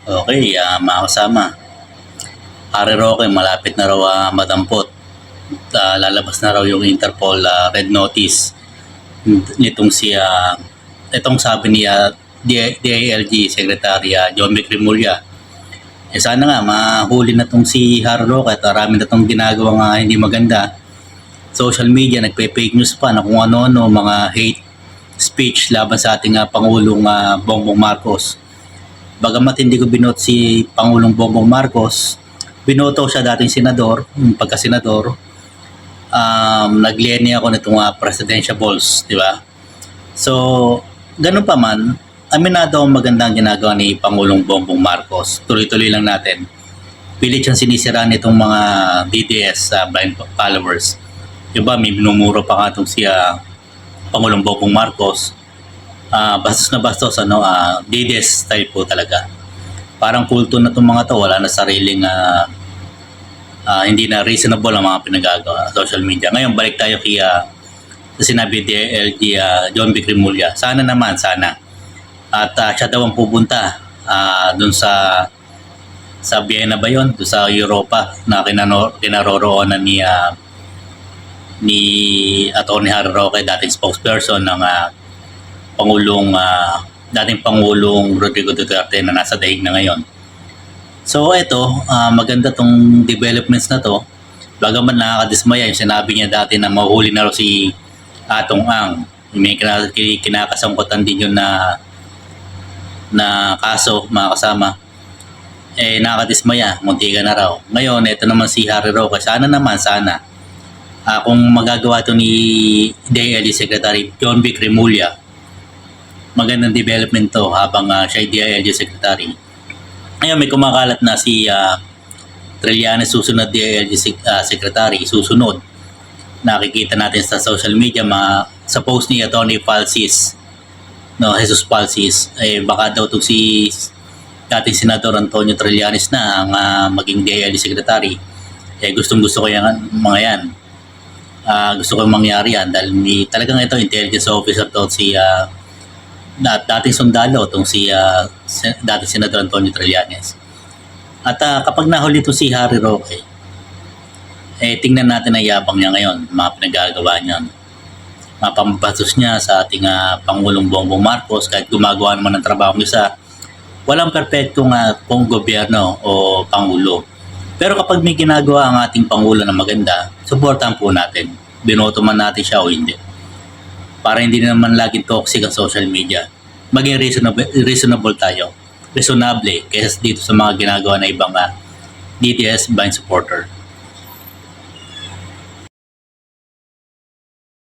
Okay, mga kasama. Harry Roque, malapit na raw madampot. Lalabas na raw yung Interpol red notice nitong itong sabi ni DILG Secretary John B. Cremulya. Sana nga mahuli na tong si Harry Roque at marami na tong ginagawang hindi maganda. Social media nagpe-fake news pa na kung ano-ano, mga hate speech laban sa ating Pangulong Bongbong Marcos. Bagamat hindi ko binot si Pangulong Bongbong Marcos, binoto siya dating senador, pagka-senador, naglieni ako nitong presidential balls, di ba? So, ganun pa man, aminado ang magandang ginagawa ni Pangulong Bongbong Marcos. Tuloy-tuloy lang natin. Pilit siyang sinisira nitong mga DDS blind followers. Diba, may binumuro pa nga itong si Pangulong Bongbong Marcos. Bastos na bastos, DDS style po talaga. Parang kulto na itong mga to, wala na sariling hindi na reasonable ang mga pinagagawa sa social media. Ngayon, balik tayo kay sa sinabi ni LG John B. Cremulya. Sana naman, sana. At siya daw ang pupunta doon sa Vienna ba yun? Doon sa Europa na kinaroroonan ni Atty. Harry Roque, dating spokesperson ng dating Pangulong Rodrigo Duterte na nasa daig na ngayon. So ito, maganda tong developments na to. Bagaman nakakadismaya yung sinabi niya dati na mahuhuli na raw si Atong Ang. May kinakasangkutan din yun na kaso, mga kasama. Nakakadismaya, muntikan na raw. Ngayon, ito naman si Harry Roque. Sana naman, kung magagawa ito ni DILG Secretary John B. Cremulya, magandang development to habang siya ay DILG Secretary. Ngayon, may kumakalat na si Trillanes susunod DILG Secretary, susunod. Nakikita natin sa social media, sa post ni Atty. Falsis, Jesus Falsis, baka daw itong si dating Senador Antonio Trillanes na ang maging DILG Secretary. Gustong-gusto ko yung mga yan. Gusto ko mangyari yan dahil talagang ito intelligence officer to si dating sundalo itong si dating Senador Antonio Trillanes. At kapag nahuli ito si Harry Roque, tingnan natin ang yabang niya ngayon, mga pinagagawa niya. Mapambatos niya sa ating Pangulong Bongbong Marcos kahit gumagawa naman ng trabaho niya walang perpektong kung gobyerno o Pangulo. Pero kapag may ginagawa ang ating Pangulo na maganda, suportahan po natin. Binoto man natin siya o hindi. Para hindi naman laging toxic ang social media. Maging reasonable tayo. Reasonable kaysa dito sa mga ginagawa na ibang DTS blind supporter.